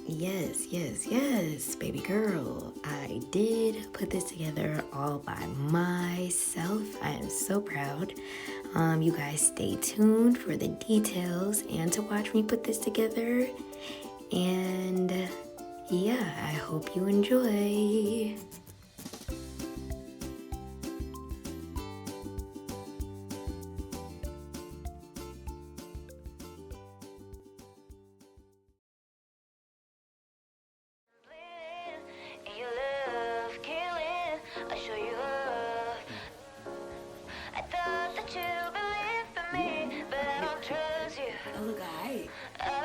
Yes, baby girl. I did put this together all by myself. I am so proud. You guys stay tuned for the details and to watch me put this together. And yeah, I hope you enjoy.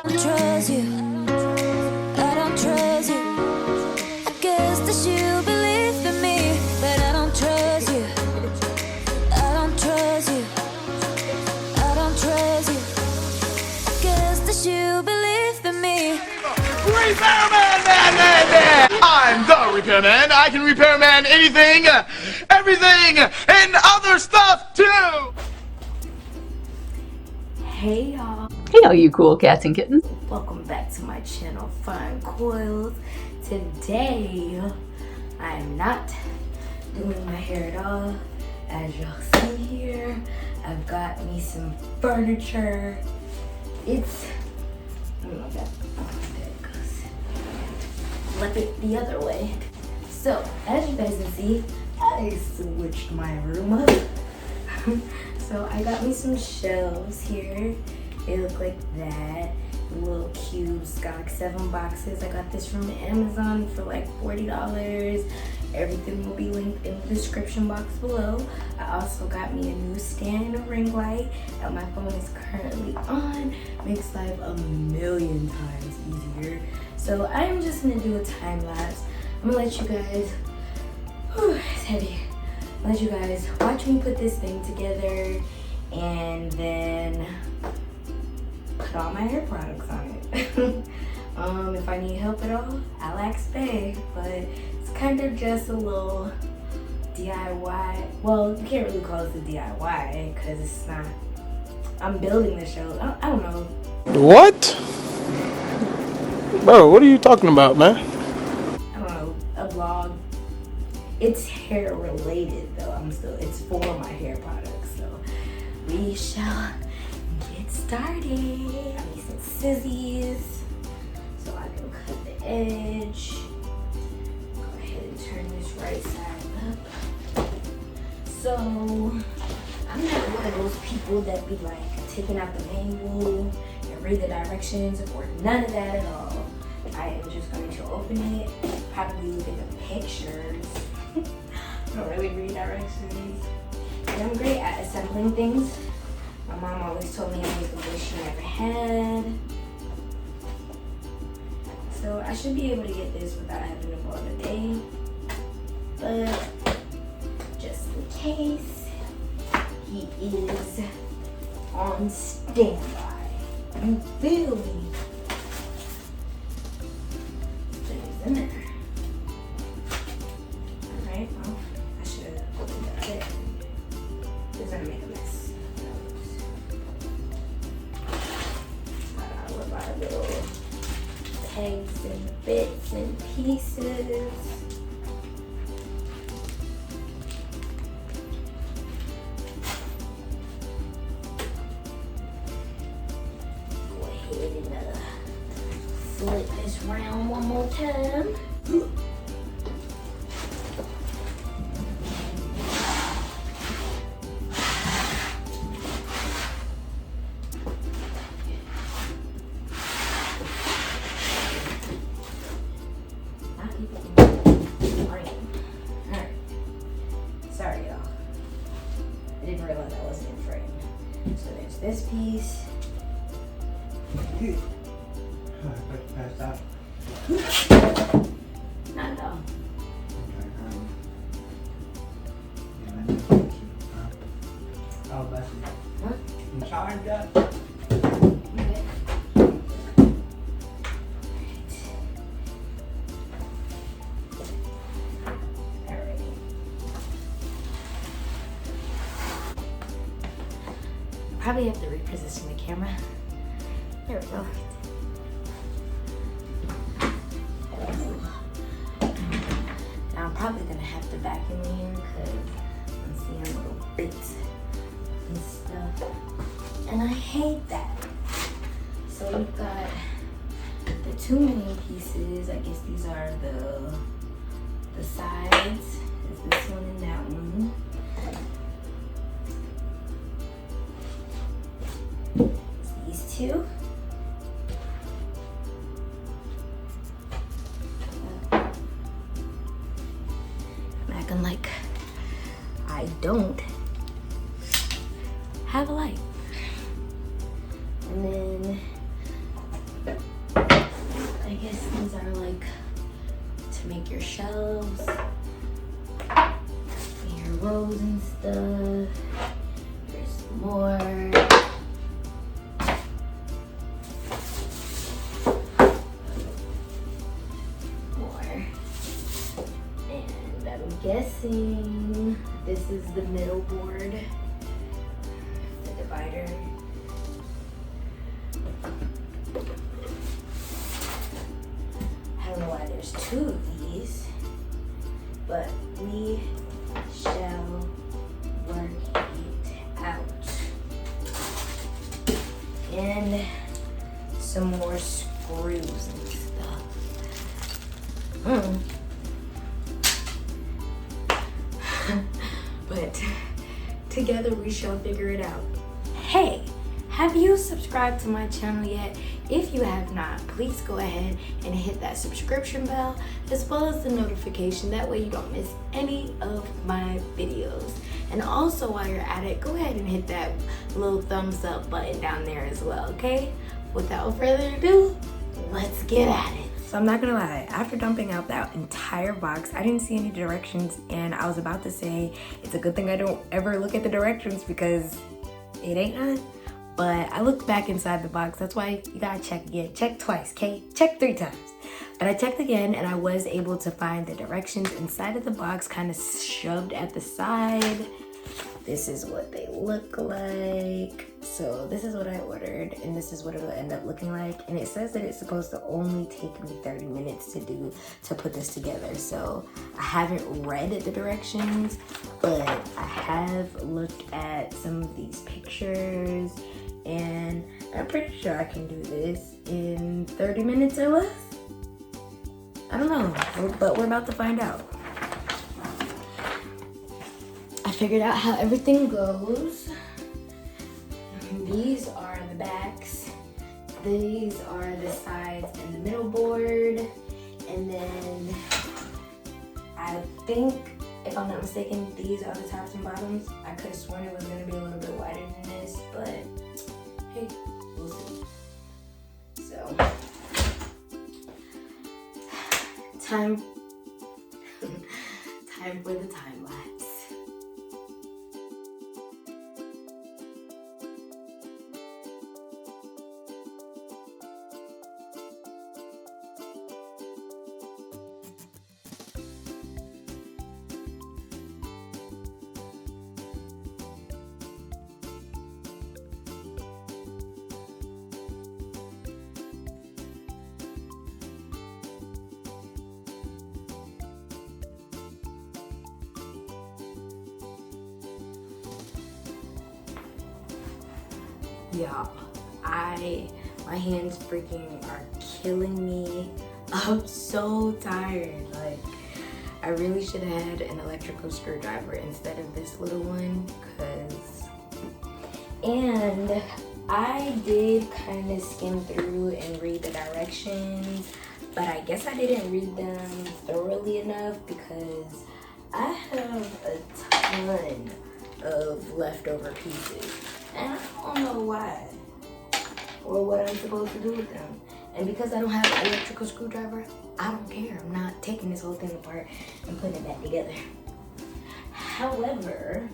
Trust you, I don't trust you. I guess that you believe in me, but I don't trust you. I don't trust you. I don't trust you. I guess that you believe in me. Repairman, man. I'm the repairman. I can repairman anything, everything, and other stuff too. Hey y'all. Hey all you cool cats and kittens. Welcome back to my channel, Fun Coils. Today, I am not doing my hair at all. As y'all see here, I've got me some furniture. It's, oh my god, there it goes. Left it the other way. So, as you guys can see, I switched my room up. So I got me some shelves here. They look like that. Little cubes, got like 7 boxes. I got this from Amazon for like $40. Everything will be linked in the description box below. I also got me a new stand and a ring light that my phone is currently on. Makes life a million times easier. So I'm just gonna do a time lapse. I'm gonna let you guys, it's heavy. Let you guys watch me put this thing together and then put all my hair products on it. If I need help at all, I'll ask Bae, but it's kind of just a little DIY. Well, you can't really call this a DIY because it's not, I'm building the show. I don't know. What? Bro, what are you talking about, man? I don't know, a vlog. It's hair related though. It's for my hair products. So we shall get started. I need some scissors so I can cut the edge. Go ahead and turn this right side up. So I'm not one of those people that be like taking out the manual and read the directions or none of that at all. I am just going to open it, probably look at the pictures. I don't really read directions. And I'm great at assembling things. My mom always told me I make a wish she never had. So I should be able to get this without having to go on a day. But just in case, he is on standby. You feel me? In there. Alright, well, I should have got it. It's gonna make a mess. Got all of our little tags and bits and pieces. Go ahead and flip this round one more time. Alright. Sorry, y'all. I didn't realize I wasn't in frame. So there's this piece. Not at all. Oh, bless you. Huh? You charged up? Okay. Alright. Probably have to reposition the camera. There we go. probably gonna have to vacuum here because I'm seeing little bits and stuff. And I hate that. So we've got the two main pieces. I guess these are the sides. There's this one and that one. It's these two. I'm acting like I don't have a light. And then I guess these are like to make your shelves, your rows and stuff. There's more. And I'm guessing this is the middle board, the divider. I don't know why there's two of these, but we shall work it out. And some more screws and stuff. But together we shall figure it out. Hey, have you subscribed to my channel yet? If you have not, please go ahead and hit that subscription bell as well as the notification. That way you don't miss any of my videos. And also while you're at it, go ahead and hit that little thumbs up button down there as well, okay? Without further ado, let's get at it. So I'm not gonna lie, after dumping out that entire box, I didn't see any directions, and I was about to say it's a good thing I don't ever look at the directions because it ain't none. But I looked back inside the box. That's why you gotta check again. Check twice, okay? Check 3 times. But I checked again and I was able to find the directions inside of the box, kind of shoved at the side. This is what they look like. So this is what I ordered and this is what it'll end up looking like. And it says that it's supposed to only take me 30 minutes to put this together. So I haven't read the directions, but I have looked at some of these pictures and I'm pretty sure I can do this in 30 minutes or less. I don't know, but we're about to find out. I figured out how everything goes. These are the backs. These are the sides and the middle board. And then I think, if I'm not mistaken, these are the tops and bottoms. I could have sworn it was gonna be a little bit wider than this, but hey, we'll see. So, time for the time lapse. Y'all, my hands freaking are killing me. I'm so tired. Like, I really should have had an electrical screwdriver instead of this little one, and I did kind of skim through and read the directions, but I guess I didn't read them thoroughly enough because I have a ton of leftover pieces. And I don't know why or what I'm supposed to do with them. And because I don't have an electrical screwdriver, I don't care. I'm not taking this whole thing apart and putting it back together. However,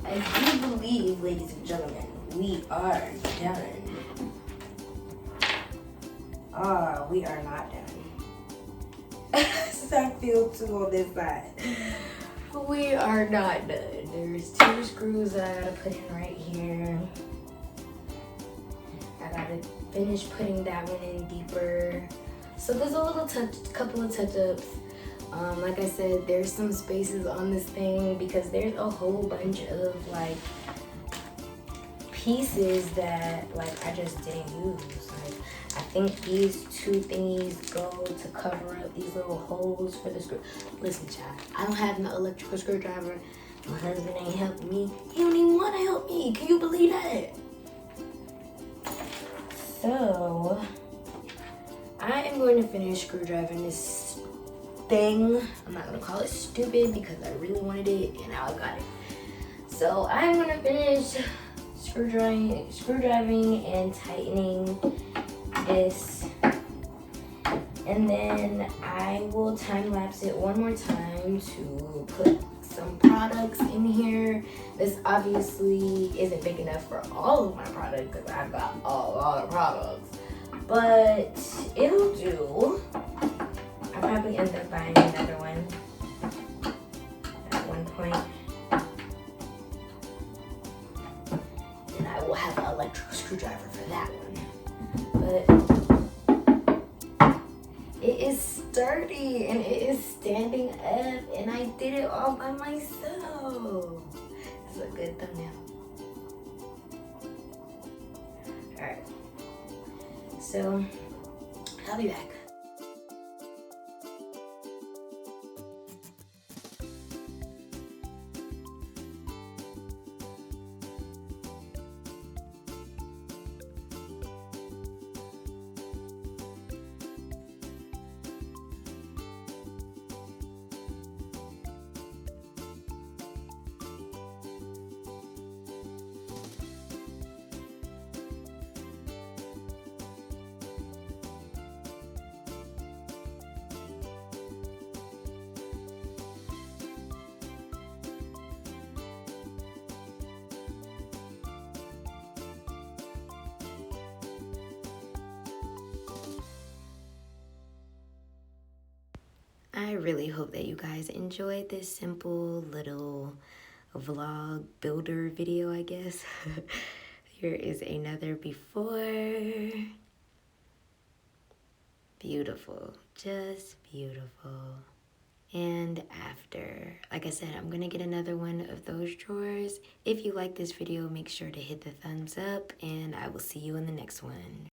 I do believe, ladies and gentlemen, we are done. Oh, we are not done. I feel too on this side. We are not done. There's 2 screws that I gotta put in right here. I gotta finish putting that one in deeper. So there's a little couple of touch-ups. Like I said, there's some spaces on this thing because there's a whole bunch of like pieces that like I just didn't use. Like I think these two thingies go to cover up these little holes for the screw. Listen, child, I don't have no electrical screwdriver. My husband ain't helping me. He don't even want to help me. Can you believe that? So I am going to finish screwdriving this thing. I'm not gonna call it stupid because I really wanted it and now I got it. So I'm gonna finish screwdriving and tightening this, and then I will time lapse it one more time to put some products in here. This obviously isn't big enough for all of my products because I've got a lot of products, but it'll do. I'll probably end up buying another one at one point. And I will have an electrical screwdriver for that one. But it is sturdy and it is standing up and I did it all by myself. This is a good thumbnail. Alright. So, I'll be back. I really hope that you guys enjoyed this simple little vlog builder video, I guess. Here is another before. Beautiful, just beautiful. And after. Like I said, I'm gonna get another one of those drawers. If you like this video, make sure to hit the thumbs up and I will see you in the next one.